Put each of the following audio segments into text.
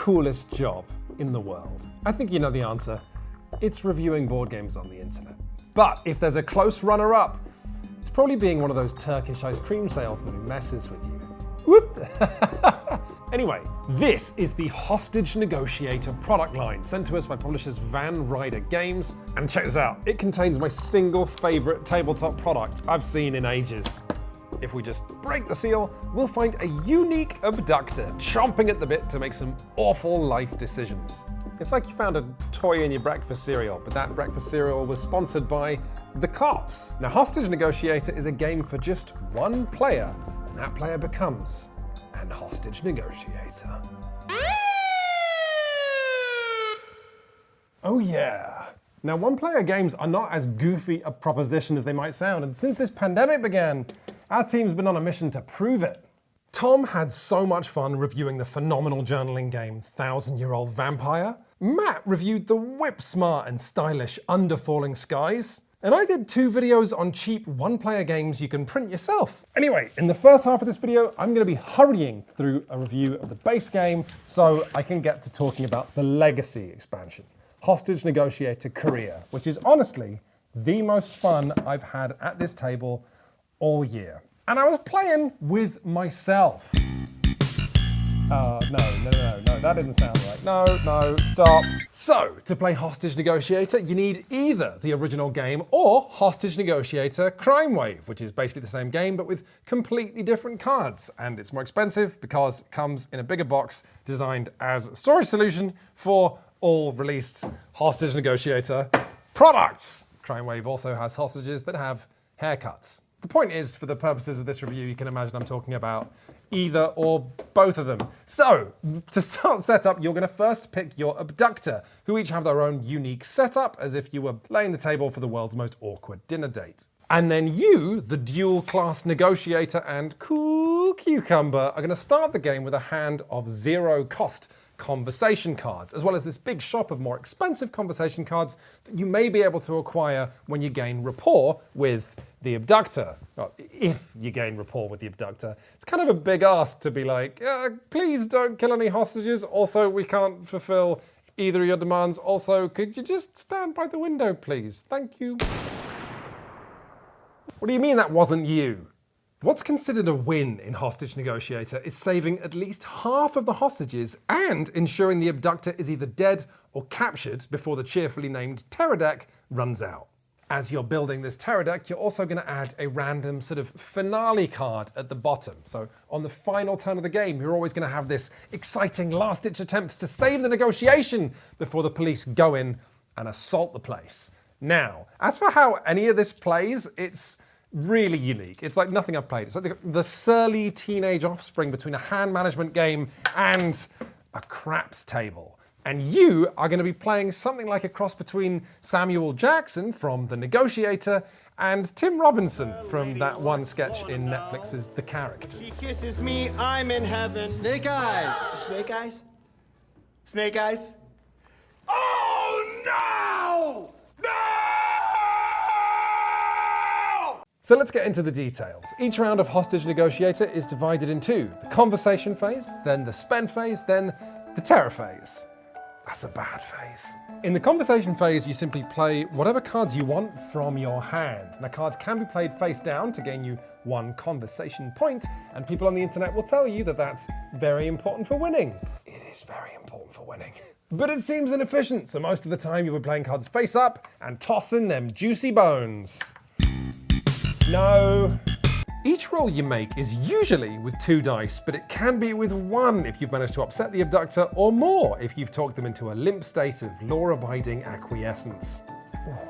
coolest job in the world? I think you know the answer. It's reviewing board games on the internet. But if there's a close runner-up, it's probably being one of those Turkish ice cream salesmen who messes with you. Whoop! Anyway, this is the Hostage Negotiator product line sent to us by publishers Van Ryder Games. And check this out, it contains my single favorite tabletop product I've seen in ages. If we just break the seal, we'll find a unique abductor chomping at the bit to make some awful life decisions. It's like you found a toy in your breakfast cereal, but that breakfast cereal was sponsored by the cops. Now, Hostage Negotiator is a game for just one player, and that player becomes an hostage negotiator. Oh yeah. Now, one-player games are not as goofy a proposition as they might sound, and since this pandemic began, our team's been on a mission to prove it. Tom had so much fun reviewing the phenomenal journaling game 1000-Year-Old Vampire. Matt reviewed the whip-smart and stylish Under Falling Skies. And I did 2 videos on cheap one-player games you can print yourself. Anyway, in the first half of this video, I'm going to be hurrying through a review of the base game so I can get to talking about the Legacy expansion, Hostage Negotiator Korea, which is honestly the most fun I've had at this table all year. And I was playing with myself. No, that didn't sound right. No, stop. So, to play Hostage Negotiator, you need either the original game or Hostage Negotiator Crime Wave, which is basically the same game but with completely different cards. And it's more expensive because it comes in a bigger box designed as a storage solution for all released Hostage Negotiator products. Crime Wave also has hostages that have haircuts. The point is, for the purposes of this review, you can imagine I'm talking about either or both of them. So, to start setup, you're going to first pick your abductor, who each have their own unique setup, as if you were laying the table for the world's most awkward dinner date. And then you, the dual-class negotiator and cool cucumber, are going to start the game with a hand of 0-cost conversation cards, as well as this big shop of more expensive conversation cards that you may be able to acquire when you gain rapport with the abductor. Well, if you gain rapport with the abductor. It's kind of a big ask to be like, please don't kill any hostages. Also, we can't fulfill either of your demands. Also, could you just stand by the window, please? Thank you. What do you mean that wasn't you? What's considered a win in Hostage Negotiator is saving at least half of the hostages and ensuring the abductor is either dead or captured before the cheerfully named terror deck runs out. As you're building this terror deck, you're also going to add a random sort of finale card at the bottom. So on the final turn of the game, you're always going to have this exciting last-ditch attempt to save the negotiation before the police go in and assault the place. Now, as for how any of this plays, it's really unique. It's like nothing I've played. It's like the surly teenage offspring between a hand management game and a craps table. And you are going to be playing something like a cross between Samuel Jackson from The Negotiator and Tim Robinson from that one sketch in Netflix's The Characters. She kisses me, I'm in heaven. Snake eyes. Snake eyes? Snake eyes? Oh no! No! So let's get into the details. Each round of Hostage Negotiator is divided in 2. The conversation phase, then the spend phase, then the terror phase. That's a bad phase. In the conversation phase, you simply play whatever cards you want from your hand. Now, cards can be played face down to gain you 1 conversation point, and people on the internet will tell you that that's very important for winning. It is very important for winning. But it seems inefficient, so most of the time you'll be playing cards face up and tossing them juicy bones. No. Each roll you make is usually with 2 dice, but it can be with 1 if you've managed to upset the abductor, or more if you've talked them into a limp state of law-abiding acquiescence.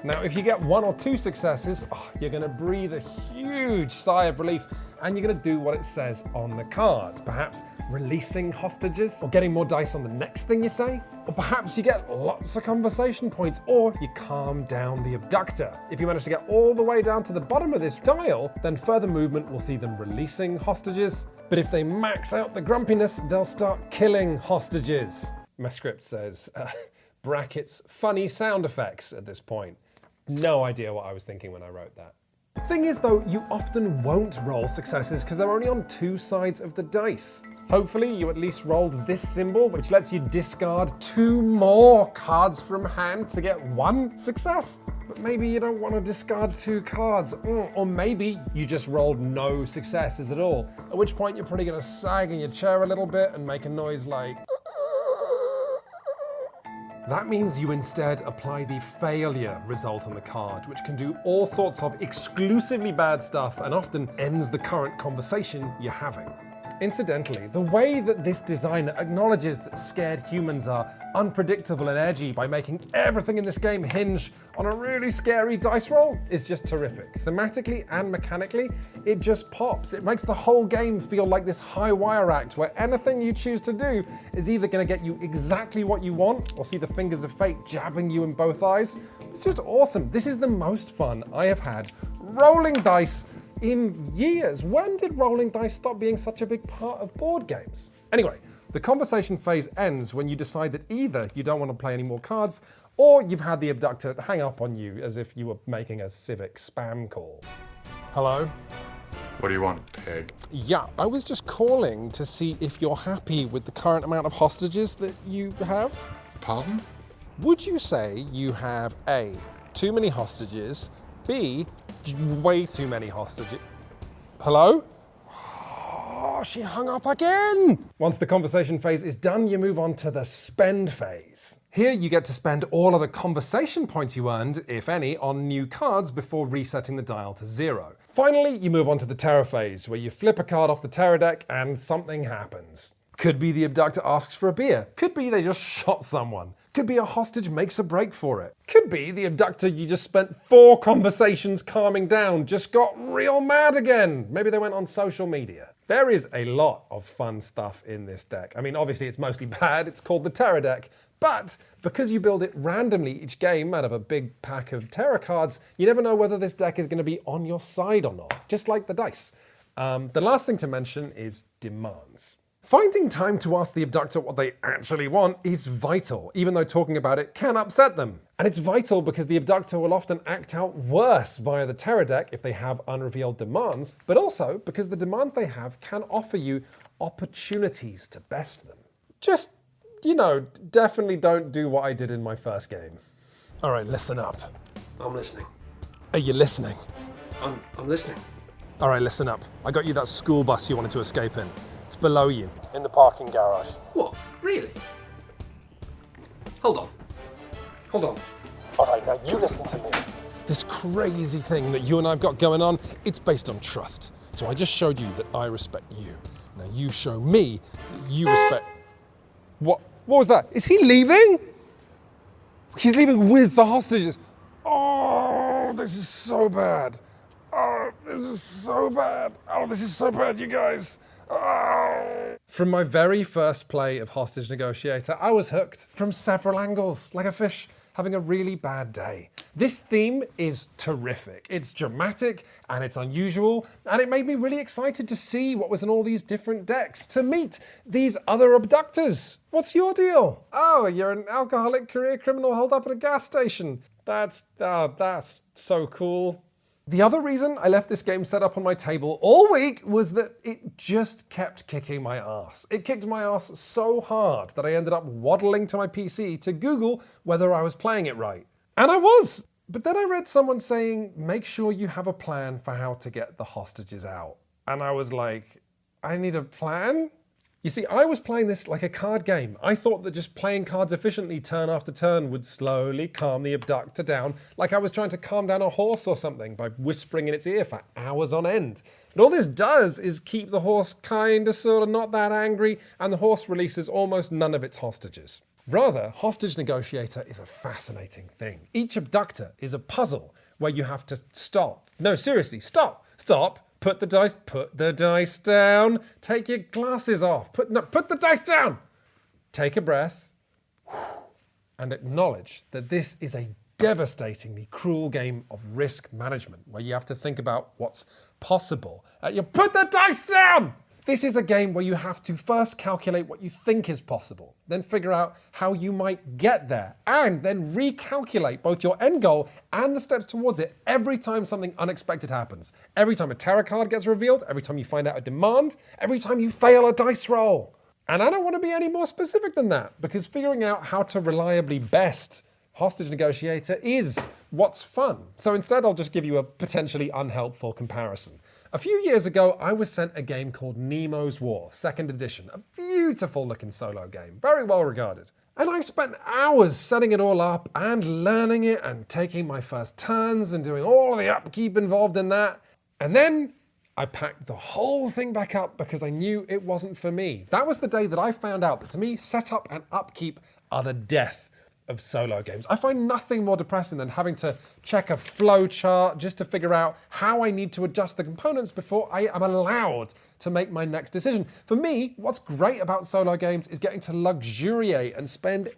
Now, if you get 1 or 2 successes, you're going to breathe a huge sigh of relief, and you're going to do what it says on the card. Perhaps releasing hostages, or getting more dice on the next thing you say, or perhaps you get lots of conversation points, or you calm down the abductor. If you manage to get all the way down to the bottom of this dial, then further movement will see them releasing hostages. But if they max out the grumpiness, they'll start killing hostages. My script says, brackets, funny sound effects at this point. No idea what I was thinking when I wrote that. Thing is though, you often won't roll successes because they're only on 2 sides of the dice. Hopefully you at least rolled this symbol, which lets you discard 2 more cards from hand to get 1 success. But maybe you don't want to discard 2 cards. Or maybe you just rolled no successes at all, at which point you're probably going to sag in your chair a little bit and make a noise like... That means you instead apply the failure result on the card, which can do all sorts of exclusively bad stuff and often ends the current conversation you're having. Incidentally, the way that this designer acknowledges that scared humans are unpredictable and edgy by making everything in this game hinge on a really scary dice roll is just terrific. Thematically and mechanically, it just pops. It makes the whole game feel like this high wire act where anything you choose to do is either going to get you exactly what you want or see the fingers of fate jabbing you in both eyes. It's just awesome. This is the most fun I have had rolling dice in years. When did rolling dice stop being such a big part of board games? Anyway, the conversation phase ends when you decide that either you don't want to play any more cards or you've had the abductor hang up on you as if you were making a civic spam call. Hello? What do you want, pig? Yeah, I was just calling to see if you're happy with the current amount of hostages that you have. Pardon? Would you say you have A, too many hostages, B, way too many hostages? Hello? Oh, she hung up again! Once the conversation phase is done, you move on to the spend phase. Here you get to spend all of the conversation points you earned, if any, on new cards before resetting the dial to 0. Finally, you move on to the terror phase, where you flip a card off the terror deck and something happens. Could be the abductor asks for a beer. Could be they just shot someone. Could be a hostage makes a break for it. Could be the abductor you just spent 4 conversations calming down just got real mad again. Maybe they went on social media. There is a lot of fun stuff in this deck. I mean, obviously it's mostly bad. It's called the Terror deck. But because you build it randomly each game out of a big pack of terror cards, you never know whether this deck is going to be on your side or not, just like the dice. The last thing to mention is demands. Finding time to ask the abductor what they actually want is vital, even though talking about it can upset them. And it's vital because the abductor will often act out worse via the terror deck if they have unrevealed demands, but also because the demands they have can offer you opportunities to best them. Just, definitely don't do what I did in my first game. All right, listen up. I'm listening. Are you listening? I'm listening. All right, listen up. I got you that school bus you wanted to escape in. It's below you, in the parking garage. What? Really? Hold on. All right, now you listen to me. This crazy thing that you and I've got going on, it's based on trust. So I just showed you that I respect you. Now you show me that you respect... What was that? Is he leaving? He's leaving with the hostages. Oh, this is so bad. Oh, this is so bad. Oh, this is so bad, you guys. Oh. From my very first play of Hostage Negotiator, I was hooked from several angles, like a fish having a really bad day. This theme is terrific. It's dramatic and it's unusual, and it made me really excited to see what was in all these different decks, to meet these other abductors. What's your deal? Oh, you're an alcoholic career criminal holed up at a gas station. That's so cool. The other reason I left this game set up on my table all week was that it just kept kicking my ass. It kicked my ass so hard that I ended up waddling to my PC to Google whether I was playing it right. And I was! But then I read someone saying, make sure you have a plan for how to get the hostages out. And I was like, I need a plan? You see, I was playing this like a card game. I thought that just playing cards efficiently turn after turn would slowly calm the abductor down, like I was trying to calm down a horse or something by whispering in its ear for hours on end. But all this does is keep the horse sort of not that angry, and the horse releases almost none of its hostages. Rather, Hostage Negotiator is a fascinating thing. Each abductor is a puzzle where you have to stop. No, seriously, stop. Put the dice down. Take your glasses off. Put the dice down. Take a breath and acknowledge that this is a devastatingly cruel game of risk management where you have to think about what's possible. Put the dice down! This is a game where you have to first calculate what you think is possible, then figure out how you might get there, and then recalculate both your end goal and the steps towards it every time something unexpected happens. Every time a tarot card gets revealed, every time you find out a demand, every time you fail a dice roll. And I don't want to be any more specific than that, because figuring out how to reliably best Hostage Negotiator is what's fun. So instead, I'll just give you a potentially unhelpful comparison. A few years ago, I was sent a game called Nemo's War, 2nd edition, a beautiful looking solo game, very well regarded. And I spent hours setting it all up and learning it and taking my first turns and doing all of the upkeep involved in that. And then I packed the whole thing back up because I knew it wasn't for me. That was the day that I found out that to me, setup and upkeep are the death of solo games. I find nothing more depressing than having to check a flow chart just to figure out how I need to adjust the components before I am allowed to make my next decision. For me, what's great about solo games is getting to luxuriate and spend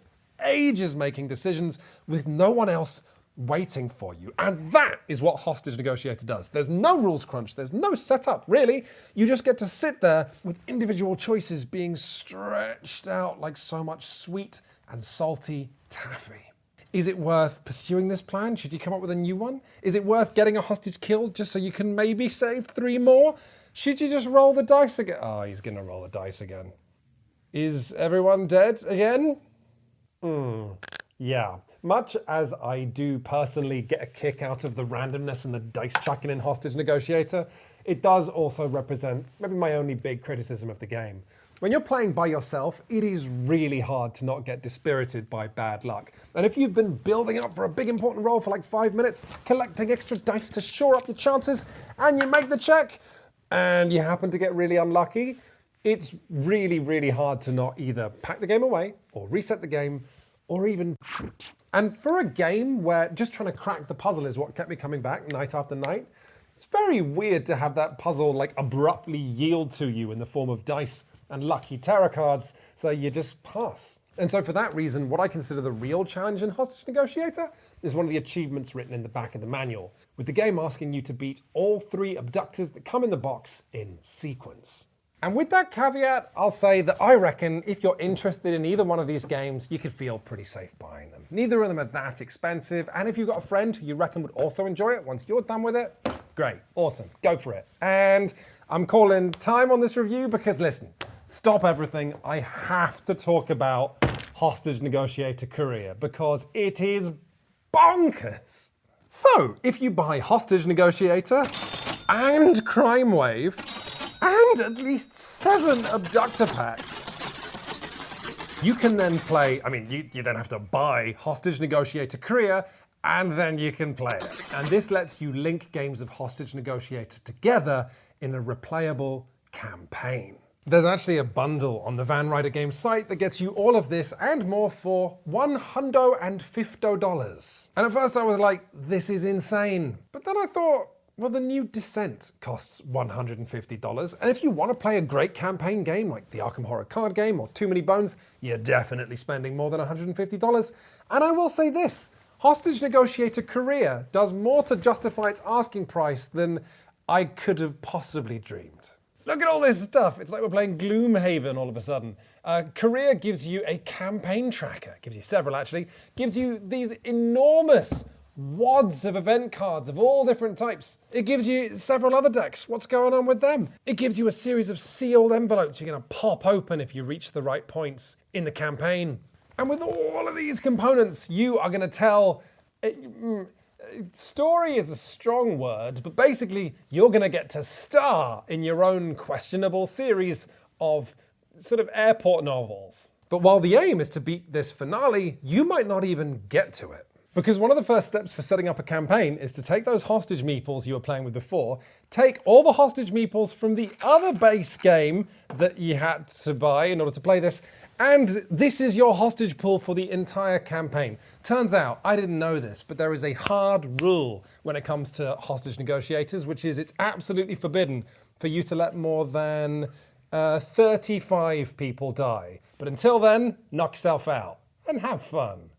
ages making decisions with no one else waiting for you. And that is what Hostage Negotiator does. There's no rules crunch, there's no setup, really. You just get to sit there with individual choices being stretched out like so much sweet and salty taffy. Is it worth pursuing this plan? Should you come up with a new one? Is it worth getting a hostage killed just so you can maybe save 3 more? Should you just roll the dice again? Oh, he's gonna roll the dice again. Is everyone dead again? Yeah. Much as I do personally get a kick out of the randomness and the dice chucking in Hostage Negotiator, it does also represent maybe my only big criticism of the game. When you're playing by yourself, it is really hard to not get dispirited by bad luck. And if you've been building up for a big important roll for like 5 minutes, collecting extra dice to shore up your chances, and you make the check, and you happen to get really unlucky, it's really, really hard to not either pack the game away, or reset the game, or even... And for a game where just trying to crack the puzzle is what kept me coming back night after night, it's very weird to have that puzzle like abruptly yield to you in the form of dice and lucky tarot cards, so you just pass. And so for that reason, what I consider the real challenge in Hostage Negotiator is one of the achievements written in the back of the manual, with the game asking you to beat all 3 abductors that come in the box in sequence. And with that caveat, I'll say that I reckon if you're interested in either one of these games, you could feel pretty safe buying them. Neither of them are that expensive, and if you've got a friend who you reckon would also enjoy it once you're done with it, great, awesome, go for it. And I'm calling time on this review because listen, stop everything. I have to talk about Hostage Negotiator Korea because it is bonkers. So, if you buy Hostage Negotiator and Crime Wave and at least 7 abductor packs, you can then play, you then have to buy Hostage Negotiator Korea and then you can play it. And this lets you link games of Hostage Negotiator together in a replayable campaign. There's actually a bundle on the Van Ryder Games site that gets you all of this and more for $150. And at first I was like, this is insane. But then I thought, well, the new Descent costs $150. And if you want to play a great campaign game like the Arkham Horror card game or Too Many Bones, you're definitely spending more than $150. And I will say this, Hostage Negotiator Korea does more to justify its asking price than I could have possibly dreamed. Look at all this stuff. It's like we're playing Gloomhaven all of a sudden. Korea gives you a campaign tracker, gives you several actually, gives you these enormous wads of event cards of all different types. It gives you several other decks. What's going on with them? It gives you a series of sealed envelopes you're going to pop open if you reach the right points in the campaign. And with all of these components, you are going to tell... Story is a strong word, but basically you're going to get to star in your own questionable series of sort of airport novels. But while the aim is to beat this finale, you might not even get to it. Because one of the first steps for setting up a campaign is to take those hostage meeples you were playing with before, take all the hostage meeples from the other base game that you had to buy in order to play this, and this is your hostage pool for the entire campaign. Turns out, I didn't know this, but there is a hard rule when it comes to hostage negotiators, which is it's absolutely forbidden for you to let more than 35 people die. But until then, knock yourself out and have fun.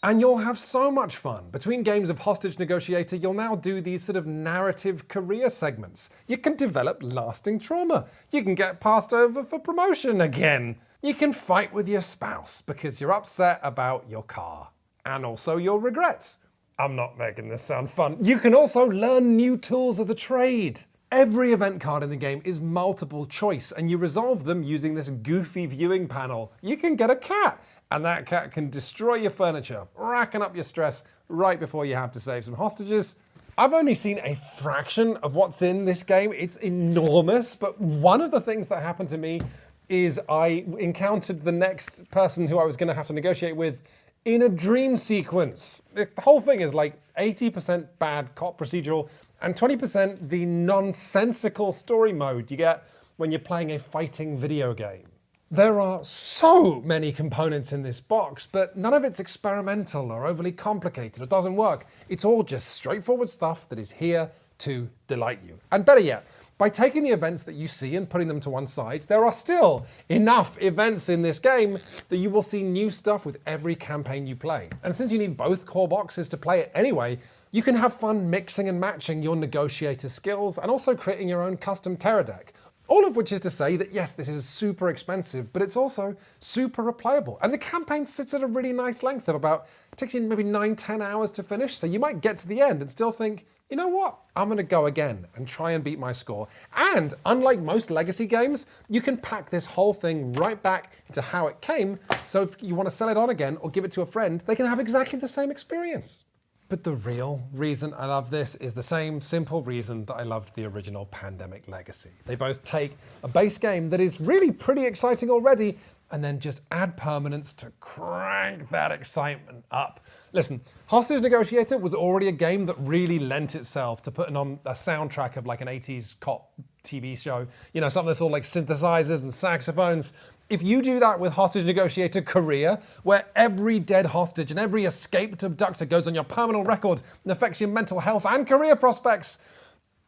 And you'll have so much fun. Between games of Hostage Negotiator, you'll now do these sort of narrative career segments. You can develop lasting trauma. You can get passed over for promotion again. You can fight with your spouse because you're upset about your car. And also your regrets. I'm not making this sound fun. You can also learn new tools of the trade. Every event card in the game is multiple choice, and you resolve them using this goofy viewing panel. You can get a cat, and that cat can destroy your furniture, racking up your stress right before you have to save some hostages. I've only seen a fraction of what's in this game. It's enormous, but one of the things that happened to me is I encountered the next person who I was going to have to negotiate with in a dream sequence. The whole thing is like 80% bad cop procedural and 20% the nonsensical story mode you get when you're playing a fighting video game. There are so many components in this box, but none of it's experimental or overly complicated or doesn't work. It's all just straightforward stuff that is here to delight you. And better yet, by taking the events that you see and putting them to one side, there are still enough events in this game that you will see new stuff with every campaign you play. And since you need both core boxes to play it anyway, you can have fun mixing and matching your negotiator skills and also creating your own custom terror deck. All of which is to say that yes, this is super expensive, but it's also super replayable. And the campaign sits at a really nice length of about, it takes you maybe 9-10 hours to finish, so you might get to the end and still think, you know what, I'm gonna go again and try and beat my score. And unlike most legacy games, you can pack this whole thing right back into how it came, so if you wanna sell it on again or give it to a friend, they can have exactly the same experience. But the real reason I love this is the same simple reason that I loved the original Pandemic Legacy. They both take a base game that is really pretty exciting already and then just add permanence to crank that excitement up. Listen, Hostage Negotiator was already a game that really lent itself to putting on a soundtrack of like an 80s cop TV show. You know, something that's all like synthesizers and saxophones. If you do that with Hostage Negotiator Korea, where every dead hostage and every escaped abductor goes on your permanent record and affects your mental health and career prospects,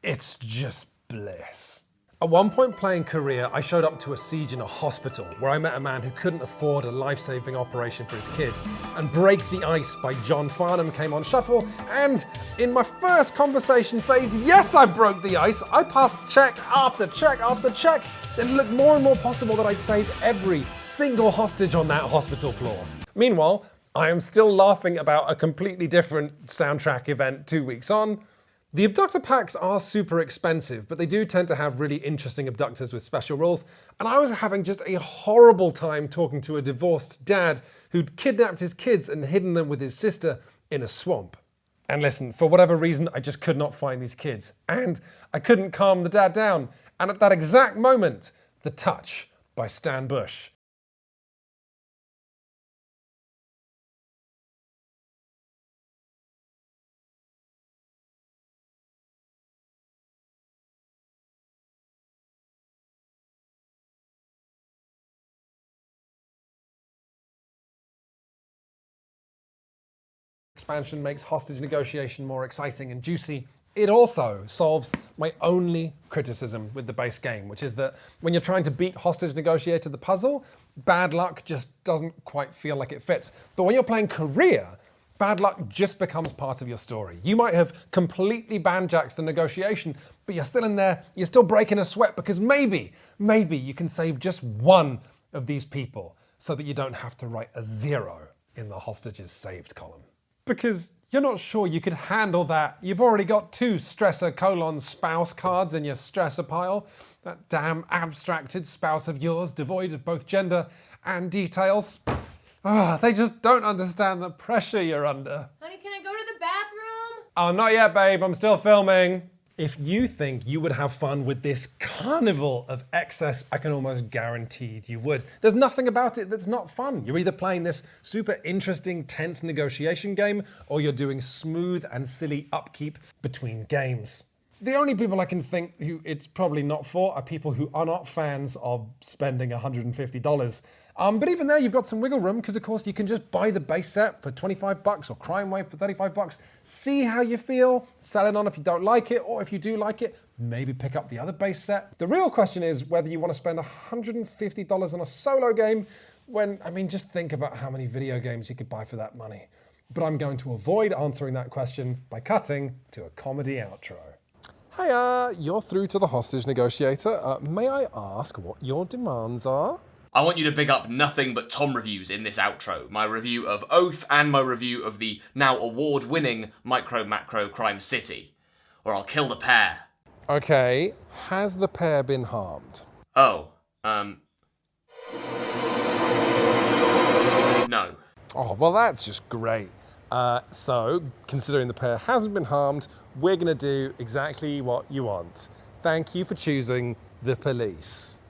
it's just bliss. At one point playing Korea, I showed up to a siege in a hospital where I met a man who couldn't afford a life-saving operation for his kid. And Break the Ice by John Farnham came on shuffle, and in my first conversation phase, yes, I broke the ice. I passed check after check after check. Then it looked more and more possible that I'd saved every single hostage on that hospital floor. Meanwhile, I am still laughing about a completely different soundtrack event 2 weeks on. The abductor packs are super expensive, but they do tend to have really interesting abductors with special rules, and I was having just a horrible time talking to a divorced dad who'd kidnapped his kids and hidden them with his sister in a swamp. And listen, for whatever reason, I just could not find these kids, and I couldn't calm the dad down. And at that exact moment, The Touch by Stan Bush. Expansion makes hostage negotiation more exciting and juicy. It also solves my only criticism with the base game, which is that when you're trying to beat Hostage Negotiator the puzzle, bad luck just doesn't quite feel like it fits. But when you're playing Korea, bad luck just becomes part of your story. You might have completely banjaxed the negotiation, but you're still in there, you're still breaking a sweat because maybe you can save just one of these people so that you don't have to write a 0 in the hostages saved column. Because you're not sure you could handle that. You've already got 2 stressor : spouse cards in your stressor pile. That damn abstracted spouse of yours, devoid of both gender and details. They just don't understand the pressure you're under. Honey, can I go to the bathroom? Oh, not yet, babe. I'm still filming. If you think you would have fun with this carnival of excess, I can almost guarantee you would. There's nothing about it that's not fun. You're either playing this super interesting, tense negotiation game, or you're doing smooth and silly upkeep between games. The only people I can think who it's probably not for are people who are not fans of spending $150. But even there, you've got some wiggle room because, of course, you can just buy the base set for $25 or Crime Wave for $35. See how you feel, sell it on if you don't like it, or if you do like it, maybe pick up the other base set. The real question is whether you want to spend $150 on a solo game when, just think about how many video games you could buy for that money. but I'm going to avoid answering that question by cutting to a comedy outro. Hiya, you're through to the hostage negotiator. May I ask what your demands are? I want you to big up nothing but Tom reviews in this outro. My review of Oath and my review of the now award-winning Micro Macro Crime City. Or I'll kill the pair. Okay, has the pair been harmed? Oh, no. Oh, well, that's just great. So, considering the pair hasn't been harmed, we're going to do exactly what you want. Thank you for choosing the police.